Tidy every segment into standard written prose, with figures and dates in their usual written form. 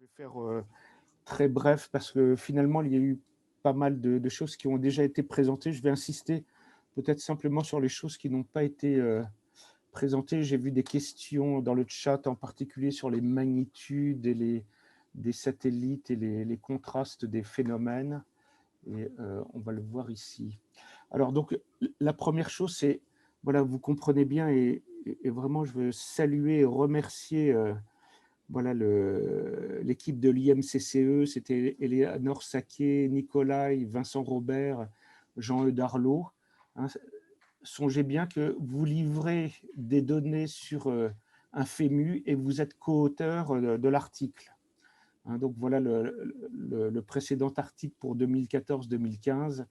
vais faire très bref parce que finalement, il y a eu pas mal de choses qui ont déjà été présentées. Je vais insister peut-être simplement sur les choses qui n'ont pas été présentées. J'ai vu des questions dans le chat, en particulier sur les magnitudes et des satellites et les contrastes des phénomènes. Et on va le voir ici. Alors donc, la première chose, c'est, voilà, vous comprenez bien et vraiment, je veux saluer et remercier voilà l'équipe de l'IMCCE, c'était Éléonore Saquet, Nicolai, Vincent Robert, Jean-Eudes Darlot. Hein, songez bien que vous livrez des données sur un FEMU et vous êtes co-auteur de l'article. Hein, donc voilà le précédent article pour 2014-2015.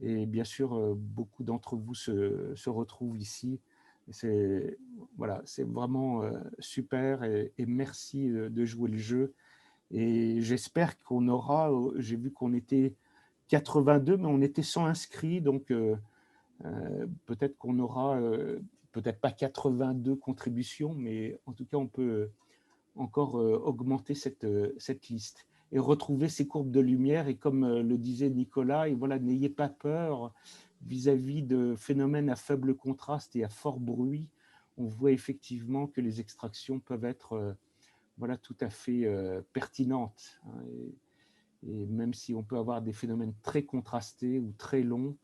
Et bien sûr, beaucoup d'entre vous se retrouvent ici. C'est voilà, c'est vraiment super et merci de jouer le jeu. Et j'espère qu'on aura, j'ai vu qu'on était 82, mais on était 100 inscrits, donc peut-être qu'on aura, peut-être pas 82 contributions, mais en tout cas, on peut encore augmenter cette liste et retrouver ces courbes de lumière. Et comme le disait Nicolas, et voilà, n'ayez pas peur vis-à-vis de phénomènes à faible contraste et à fort bruit. On voit effectivement que les extractions peuvent être voilà, tout à fait pertinentes. Hein, et même si on peut avoir des phénomènes très contrastés ou très longs,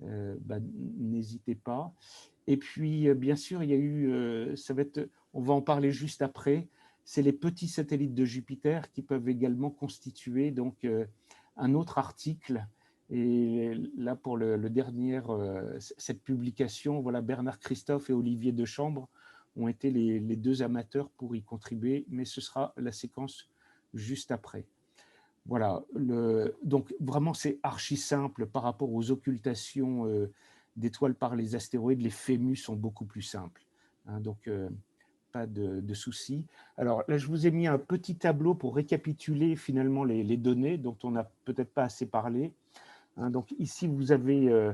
bah, n'hésitez pas. Et puis, bien sûr, il y a eu, ça va être, on va en parler juste après, c'est les petits satellites de Jupiter qui peuvent également constituer donc un autre article. Et là, pour le dernier, cette publication, voilà, Bernard Christophe et Olivier Dechambre ont été les deux amateurs pour y contribuer, mais ce sera la séquence juste après. Voilà, donc vraiment c'est archi simple par rapport aux occultations d'étoiles par les astéroïdes. Les FEMU sont beaucoup plus simples, hein, donc pas de souci. Alors là, je vous ai mis un petit tableau pour récapituler finalement les données dont on n'a peut-être pas assez parlé. Hein. Donc ici, vous avez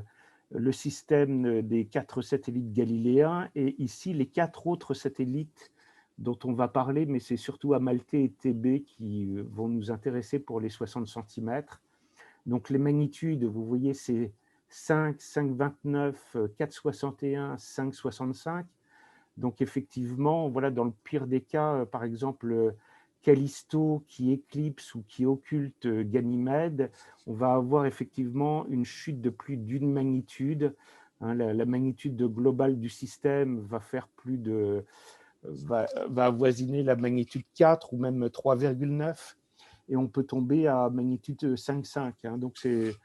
le système des 4 satellites galiléens et ici les 4 autres satellites dont on va parler, mais c'est surtout Amalthée et TB qui vont nous intéresser pour les 60 centimètres. Donc les magnitudes, vous voyez, c'est 5, 5,29, 4,61, 5,65. Donc effectivement, voilà, dans le pire des cas, par exemple, Callisto qui éclipse ou qui occulte Ganymède, on va avoir effectivement une chute de plus d'une magnitude. Hein, la magnitude globale du système va faire plus de va avoisiner la magnitude 4 ou même 3,9 et on peut tomber à magnitude 5,5. Hein, donc c'est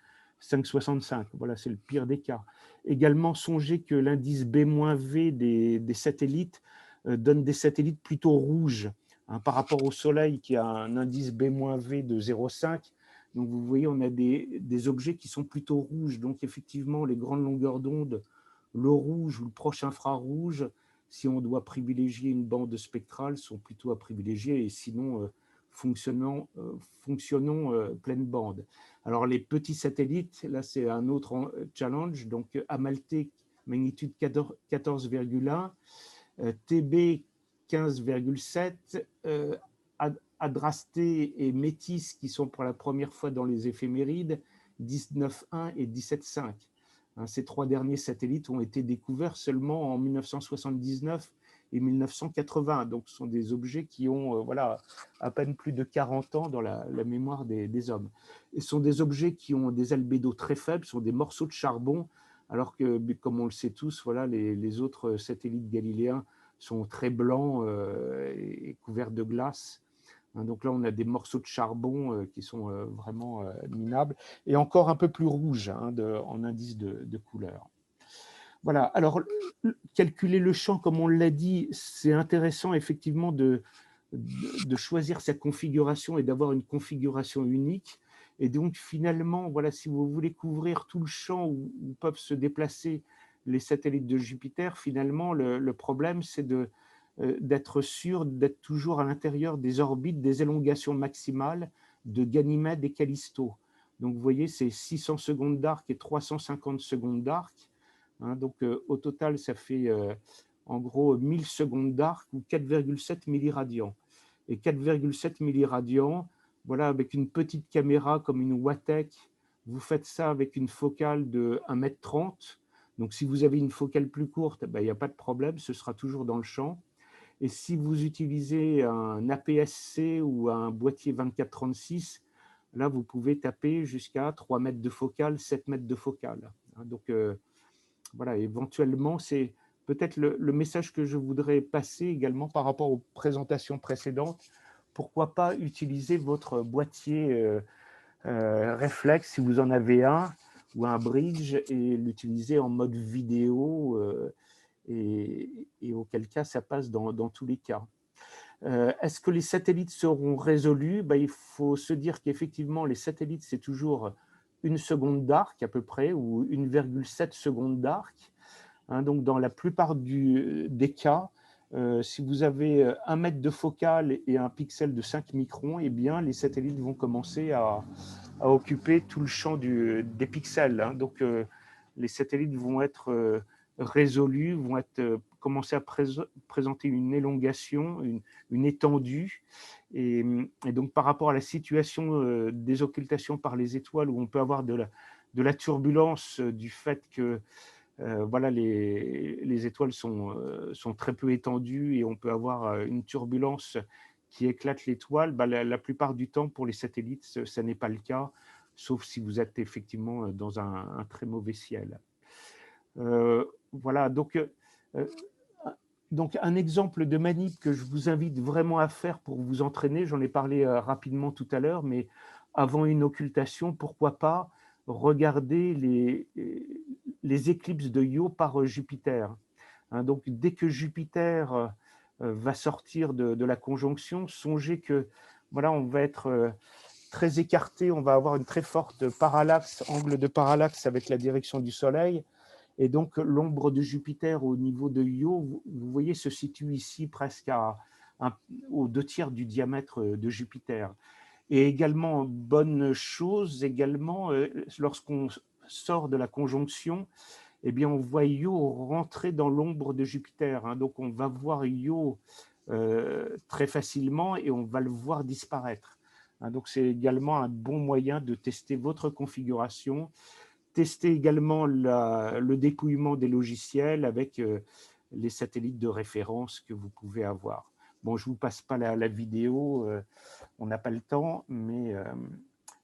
5,65. Voilà, c'est le pire des cas. Également, songez que l'indice B-V des satellites donne des satellites plutôt rouges, hein, par rapport au Soleil qui a un indice B-V de 0,5. Donc vous voyez, on a des objets qui sont plutôt rouges. Donc effectivement, les grandes longueurs d'onde, le rouge ou le proche infrarouge, si on doit privilégier une bande spectrale, sont plutôt à privilégier, et sinon, fonctionnons pleine bande. Alors, les petits satellites, là, c'est un autre challenge. Donc, Amalthée, magnitude 14,1, TB 15,7, Adrasté et Métis, qui sont pour la première fois dans les éphémérides, 19,1 et 17,5. Hein, ces 3 derniers satellites ont été découverts seulement en 1979 et 1980. Donc, ce sont des objets qui ont voilà, à peine plus de 40 ans dans la mémoire des hommes. Et ce sont des objets qui ont des albédos très faibles, ce sont des morceaux de charbon, alors que, comme on le sait tous, voilà, les autres satellites galiléens sont très blancs et couverts de glace. Hein, donc là, on a des morceaux de charbon qui sont vraiment minables et encore un peu plus rouges, hein, en indice de couleur. Voilà, alors calculer le champ, comme on l'a dit, c'est intéressant effectivement de choisir sa configuration et d'avoir une configuration unique. Et donc finalement, voilà, si vous voulez couvrir tout le champ où peuvent se déplacer les satellites de Jupiter, finalement, le problème, c'est d'être sûr d'être toujours à l'intérieur des orbites, des élongations maximales de Ganymède et Callisto. Donc vous voyez, c'est 600 secondes d'arc et 350 secondes d'arc. Hein, donc au total, ça fait en gros 1000 secondes d'arc ou 4,7 milliradians. et 4,7 milliradians. Voilà, avec une petite caméra comme une Wattec, vous faites ça avec une focale de 1,30 m. Donc, si vous avez une focale plus courte, ben, il n'y a pas de problème, ce sera toujours dans le champ. Et si vous utilisez un APS-C ou un boîtier 24-36, là, vous pouvez taper jusqu'à 3 mètres de focale, 7 mètres de focale. Donc, voilà, éventuellement, c'est peut-être le message que je voudrais passer également par rapport aux présentations précédentes. Pourquoi pas utiliser votre boîtier réflexe, si vous en avez un, ou un bridge, et l'utiliser en mode vidéo, et auquel cas, ça passe dans tous les cas. Est-ce que les satellites seront résolus? Il faut se dire qu'effectivement, les satellites, c'est toujours 1 seconde d'arc à peu près, ou 1,7 secondes d'arc. Donc, dans la plupart des cas, si vous avez 1 mètre de focale et un pixel de 5 microns, eh bien, les satellites vont commencer à occuper tout le champ des pixels. Donc, les satellites vont être résolus, vont commencer à présenter une élongation, une étendue. Et donc, par rapport à la situation des occultations par les étoiles, où on peut avoir de la turbulence du fait que voilà, les étoiles sont très peu étendues et on peut avoir une turbulence qui éclate l'étoile, la plupart du temps, pour les satellites, ce n'est pas le cas, sauf si vous êtes effectivement dans un très mauvais ciel. Voilà, donc un exemple de manip que je vous invite vraiment à faire pour vous entraîner, j'en ai parlé rapidement tout à l'heure, mais avant une occultation, pourquoi pas regarder les éclipses de Io par Jupiter. Donc, dès que Jupiter va sortir de la conjonction, songez que voilà, on va être très écarté, on va avoir une très forte parallaxe, angle de parallaxe avec la direction du Soleil. Et donc, l'ombre de Jupiter au niveau de Io, vous voyez, se situe ici presque aux 2/3 du diamètre de Jupiter. Et également, bonne chose, également, lorsqu'on sort de la conjonction, eh bien, on voit Io rentrer dans l'ombre de Jupiter. Donc, on va voir Io très facilement et on va le voir disparaître. Donc, c'est également un bon moyen de tester votre configuration. Tester également le dépouillement des logiciels avec les satellites de référence que vous pouvez avoir. Bon, je ne vous passe pas la vidéo, on n'a pas le temps, mais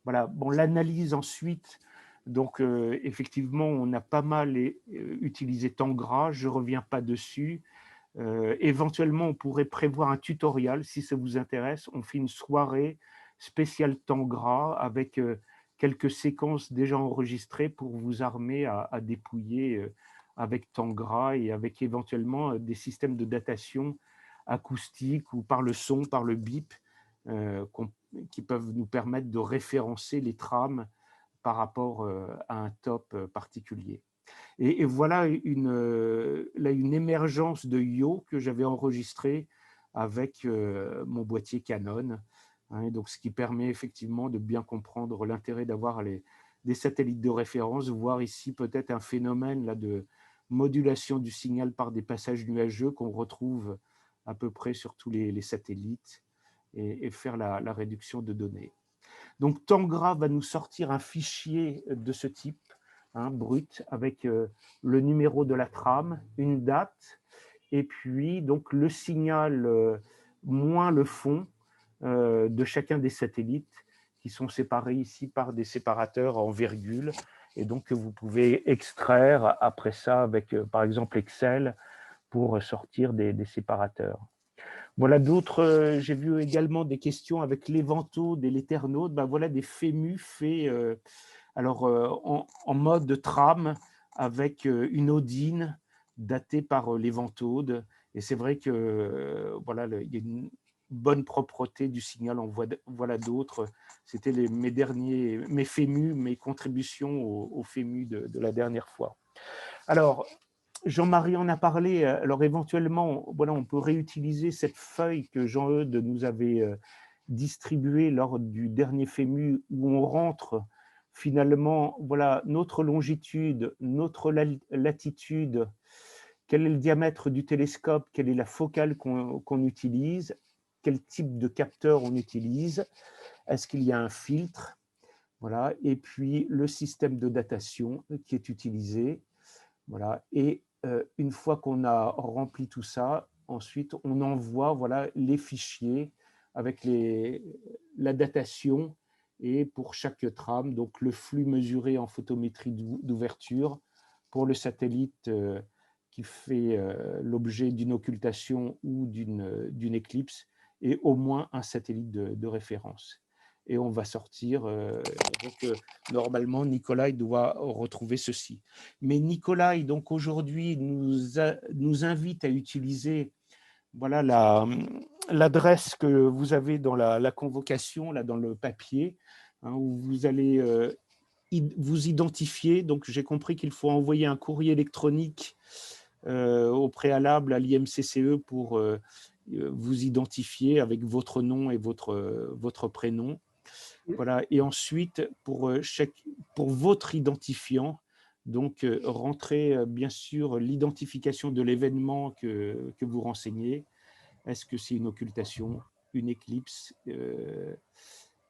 voilà. Bon, l'analyse ensuite, donc effectivement, on a pas mal utilisé temps gras, je ne reviens pas dessus. Éventuellement, on pourrait prévoir un tutoriel si ça vous intéresse. On fait une soirée spéciale temps gras avec quelques séquences déjà enregistrées pour vous armer à dépouiller avec temps gras et avec éventuellement des systèmes de datation acoustique ou par le son, par le bip, qui peuvent nous permettre de référencer les trames par rapport à un top particulier. Et voilà une émergence de Io que j'avais enregistrée avec mon boîtier Canon. Donc, ce qui permet effectivement de bien comprendre l'intérêt d'avoir des satellites de référence, voir ici peut-être un phénomène là, de modulation du signal par des passages nuageux qu'on retrouve à peu près sur tous les satellites, et faire la réduction de données. Donc, Tangra va nous sortir un fichier de ce type, brut, avec le numéro de la trame, une date, et puis donc le signal moins le fond de chacun des satellites, qui sont séparés ici par des séparateurs en virgule, et donc que vous pouvez extraire après ça avec, par exemple, Excel, pour sortir des séparateurs. Voilà d'autres, j'ai vu également des questions avec l'éventaud et l'éternaute. Voilà des FEMU faits en mode trame avec une Odine datée par l'éventaude. Et c'est vrai que voilà, il y a une bonne propreté du signal. Voilà d'autres. C'était mes FEMU, mes contributions au FEMU de la dernière fois. Alors, Jean-Marie en a parlé. Alors, éventuellement, voilà, on peut réutiliser cette feuille que Jean-Eudes nous avait distribuée lors du dernier FEMU, où on rentre finalement, voilà, notre longitude, notre latitude, quel est le diamètre du télescope, quelle est la focale qu'on utilise, quel type de capteur on utilise, est-ce qu'il y a un filtre, voilà, et puis le système de datation qui est utilisé, voilà, et une fois qu'on a rempli tout ça, ensuite on envoie, voilà, les fichiers avec la datation et pour chaque trame, donc le flux mesuré en photométrie d'ouverture pour le satellite qui fait l'objet d'une occultation ou d'une éclipse, et au moins un satellite de référence. Et on va sortir, normalement, Nikolai doit retrouver ceci. Mais Nikolai, donc aujourd'hui, nous invite à utiliser, voilà, l'adresse que vous avez dans la convocation, là, dans le papier, hein, où vous allez vous identifier. Donc, j'ai compris qu'il faut envoyer un courrier électronique au préalable à l'IMCCE pour vous identifier avec votre nom et votre prénom. Voilà. Et ensuite, pour votre identifiant, donc rentrez bien sûr l'identification de l'événement que vous renseignez. Est-ce que c'est une occultation, une éclipse,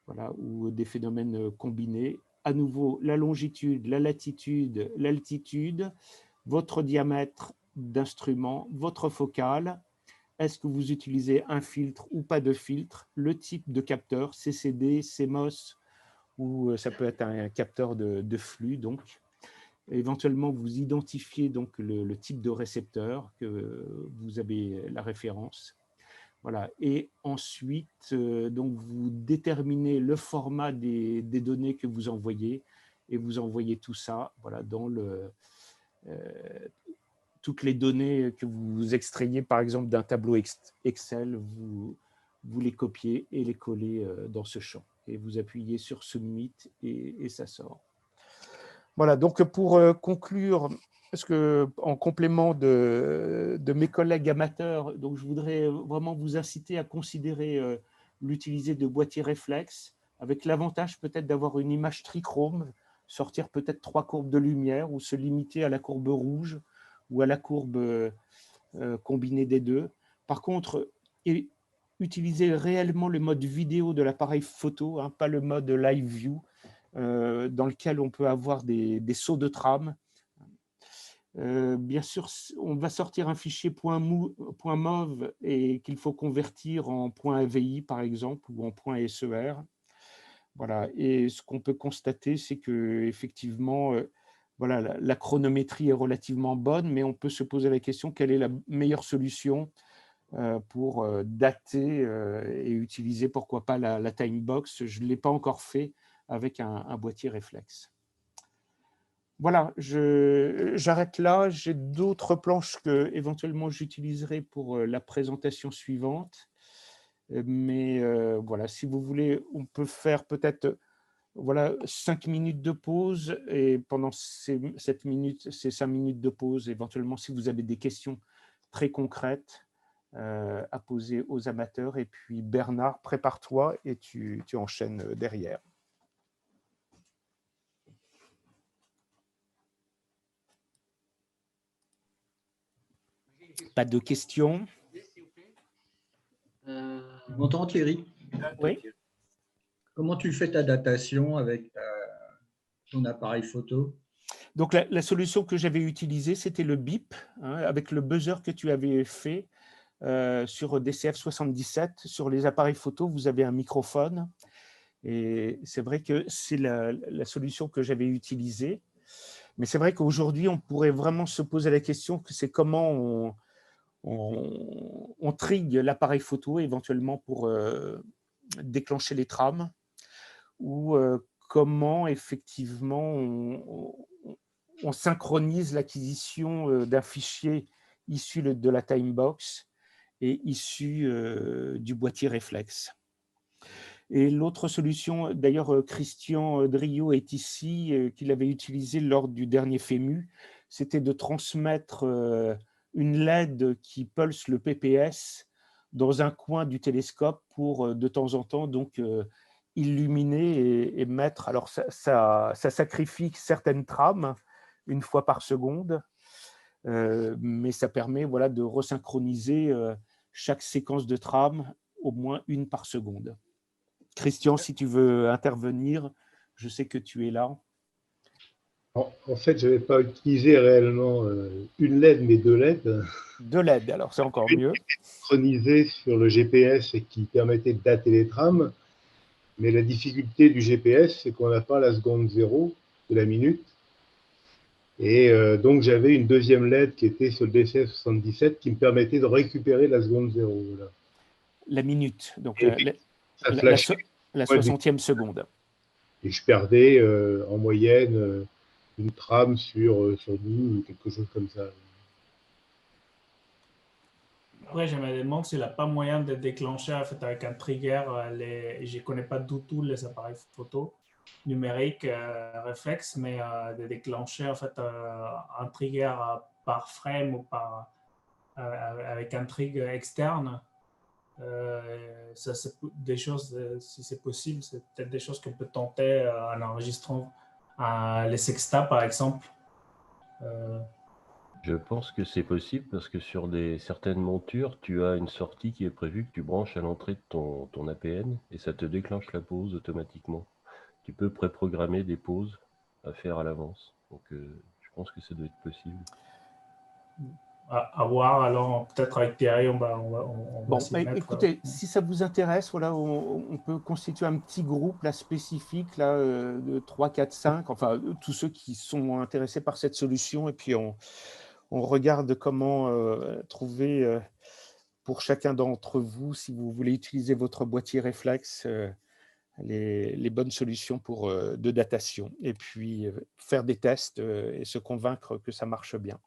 voilà, ou des phénomènes combinés? À nouveau, la longitude, la latitude, l'altitude, votre diamètre d'instrument, votre focale. Est-ce que vous utilisez un filtre ou pas de filtre? Le type de capteur, CCD, CMOS, ou ça peut être un capteur de flux. Donc, éventuellement, vous identifiez donc le type de récepteur que vous avez la référence. Voilà. Et ensuite, donc vous déterminez le format des données que vous envoyez, et vous envoyez tout ça, voilà, dans toutes les données que vous extrayez, par exemple, d'un tableau Excel, vous les copiez et les collez dans ce champ. Et vous appuyez sur Submit et ça sort. Voilà, donc pour conclure, parce que en complément de mes collègues amateurs, donc je voudrais vraiment vous inciter à considérer l'utiliser de boîtiers réflexes, avec l'avantage peut-être d'avoir une image trichrome, sortir peut-être 3 courbes de lumière ou se limiter à la courbe rouge ou à la courbe combinée des deux. Par contre, utiliser réellement le mode vidéo de l'appareil photo, hein, pas le mode live view, dans lequel on peut avoir des sauts de trame. Bien sûr, on va sortir un fichier .mov et qu'il faut convertir en .avi, par exemple, ou en .ser. Voilà. Et ce qu'on peut constater, c'est qu'effectivement, voilà, la chronométrie est relativement bonne, mais on peut se poser la question, quelle est la meilleure solution pour dater et utiliser, pourquoi pas, la timebox. Je ne l'ai pas encore fait avec un boîtier réflexe. Voilà, j'arrête là. J'ai d'autres planches que éventuellement j'utiliserai pour la présentation suivante. Mais voilà, si vous voulez, on peut faire peut-être voilà, 5 minutes de pause, et pendant ces 5 minutes de pause, éventuellement, si vous avez des questions très concrètes à poser aux amateurs. Et puis Bernard, prépare-toi et tu enchaînes derrière. Pas de questions? M'entends, Thierry? Oui. Comment tu fais ta datation avec ton appareil photo? Donc, la solution que j'avais utilisée, c'était le bip, hein, avec le buzzer que tu avais fait sur DCF 77. Sur les appareils photo, vous avez un microphone. Et c'est vrai que c'est la solution que j'avais utilisée. Mais c'est vrai qu'aujourd'hui, on pourrait vraiment se poser la question que c'est comment on trigue l'appareil photo éventuellement pour déclencher les trames, ou comment effectivement on synchronise l'acquisition d'un fichier issu de la timebox et issu du boîtier réflexe. Et l'autre solution, d'ailleurs, Christian Driot est ici, qu'il avait utilisé lors du dernier FEMU, c'était de transmettre une LED qui pulse le PPS dans un coin du télescope pour, de temps en temps, donc, illuminer et mettre. Alors, ça sacrifie certaines trames, une fois par seconde, mais ça permet, voilà, de resynchroniser chaque séquence de trame au moins une par seconde. Christian, si tu veux intervenir, je sais que tu es là. En fait, je n'avais pas utilisé réellement une LED, mais deux LED. Deux LED, alors c'est encore mieux. Synchronisé sur le GPS et qui permettait de dater les trams. Mais la difficulté du GPS, c'est qu'on n'a pas la seconde zéro de la minute. Et donc, j'avais une deuxième LED qui était sur le DCF 77 qui me permettait de récupérer la seconde zéro. Voilà. La minute, donc ça flashait. La 60e seconde. Et je perdais en moyenne une trame sur 12 ou quelque chose comme ça. Après, je me demande s'il n'y a pas moyen de déclencher en fait, avec un trigger. Je ne connais pas du tout les appareils photo numériques réflexes, mais de déclencher en fait, un trigger par frame ou avec un trigger externe. Ça, c'est des choses, si c'est possible, c'est peut-être des choses qu'on peut tenter en enregistrant les sextas, par exemple. Je pense que c'est possible parce que sur certaines montures, tu as une sortie qui est prévue que tu branches à l'entrée de ton APN et ça te déclenche la pause automatiquement. Tu peux préprogrammer des pauses à faire à l'avance. Donc, je pense que ça doit être possible. À voir, alors peut-être avec Thierry, on va bon, s'y mettre. Écoutez, si ça vous intéresse, voilà, on peut constituer un petit groupe là, spécifique là, de 3, 4, 5, enfin tous ceux qui sont intéressés par cette solution, et puis on regarde comment trouver pour chacun d'entre vous, si vous voulez utiliser votre boîtier réflexe, les bonnes solutions de datation, et puis faire des tests et se convaincre que ça marche bien.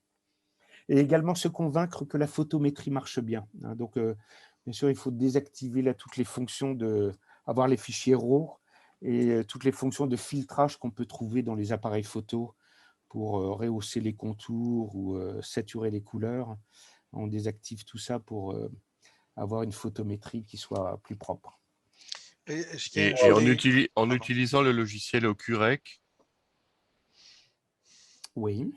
Et également se convaincre que la photométrie marche bien. Hein. Donc, bien sûr, il faut désactiver là, toutes les fonctions avoir les fichiers RAW et toutes les fonctions de filtrage qu'on peut trouver dans les appareils photo pour rehausser les contours ou saturer les couleurs. On désactive tout ça pour avoir une photométrie qui soit plus propre. Et en utilisant le logiciel OcuRec, oui,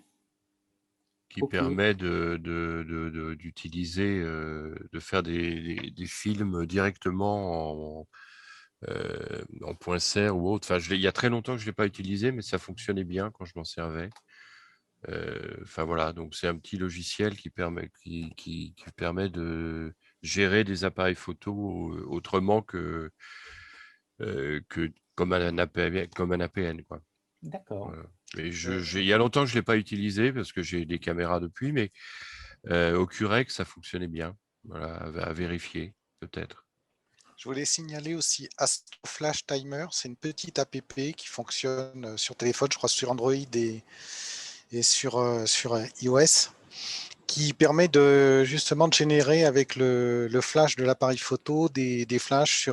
qui permet d'utiliser, de faire des films directement en point serre ou autre. Enfin, il y a très longtemps que je ne l'ai pas utilisé, mais ça fonctionnait bien quand je m'en servais. Enfin voilà, donc c'est un petit logiciel qui permet de gérer des appareils photo autrement que comme un APN, quoi. D'accord. Voilà. Mais il y a longtemps que je ne l'ai pas utilisé parce que j'ai des caméras depuis, mais au Curec, ça fonctionnait bien. Voilà, à vérifier, peut-être. Je voulais signaler aussi Astro Flash Timer. C'est une petite app qui fonctionne sur téléphone, je crois sur Android et sur iOS, qui permet justement de générer avec le flash de l'appareil photo des flashs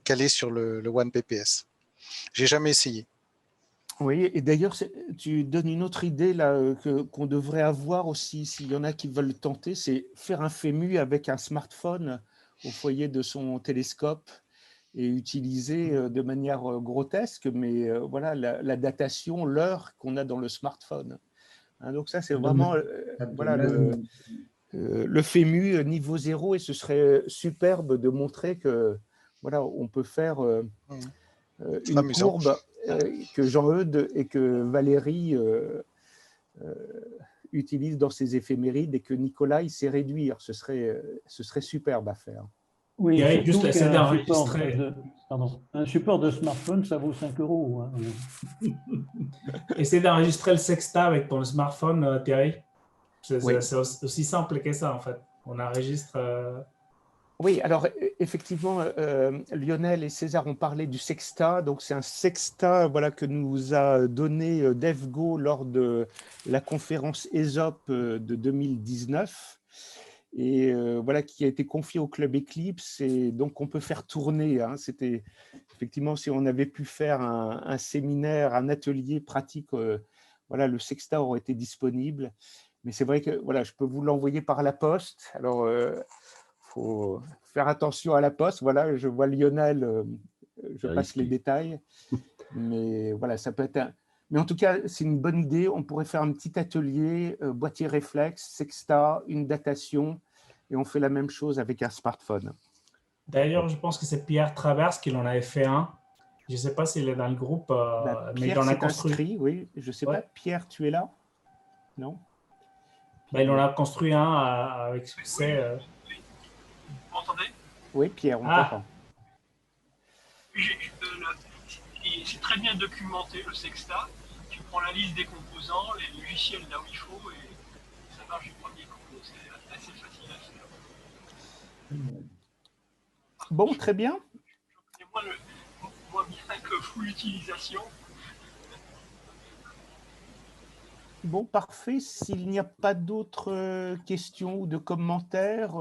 calés sur le One PPS. J'ai jamais essayé. Oui, et d'ailleurs, tu donnes une autre idée là qu'on devrait avoir aussi, s'il y en a qui veulent le tenter, c'est faire un FEMU avec un smartphone au foyer de son télescope et utiliser de manière grotesque, mais voilà, la datation, l'heure qu'on a dans le smartphone. Hein, donc ça, c'est vraiment voilà, le FEMU niveau 0, et ce serait superbe de montrer que voilà, on peut faire une amusant. courbe que Jean-Eudes et que Valérie utilisent dans ses éphémérides et que Nicolas il sait réduire. Ce serait superbe à faire. Oui, surtout qu'un support de smartphone, ça vaut 5 €. Hein. Essaie d'enregistrer le sexta avec ton smartphone, Thierry. C'est aussi simple que ça, en fait. On enregistre... Oui, alors effectivement, Lionel et César ont parlé du sexta. Donc, c'est un sexta voilà, que nous a donné DevGo lors de la conférence ESOP de 2019. Et voilà, qui a été confié au Club Eclipse, et donc on peut faire tourner. Hein. C'était effectivement, si on avait pu faire un séminaire, un atelier pratique, voilà, le sexta aurait été disponible. Mais c'est vrai que voilà, je peux vous l'envoyer par la poste. Alors, faut faire attention à la poste. Voilà, je vois Lionel, je passe les détails. Mais voilà, ça peut être Mais en tout cas, c'est une bonne idée. On pourrait faire un petit atelier, boîtier réflexe, sexta, une datation, et on fait la même chose avec un smartphone. D'ailleurs, je pense que c'est Pierre Traverse qui en avait fait un. Je ne sais pas s'il est dans le groupe, Bah, mais il Pierre en a s'est construit. inscrit, oui. Je ne sais Ouais. pas, Pierre, tu es là? Non? Bah, il en a construit un avec succès. Vous m'entendez? Oui, Pierre, on Ah. t'entend. Et c'est très bien documenté le Sexta. Tu prends la liste des composants, les logiciels là où il faut et ça marche du premier coup. C'est assez facile à faire. Bon, très bien. Je connais moins bien que full utilisation. Bon, parfait. S'il n'y a pas d'autres questions ou de commentaires,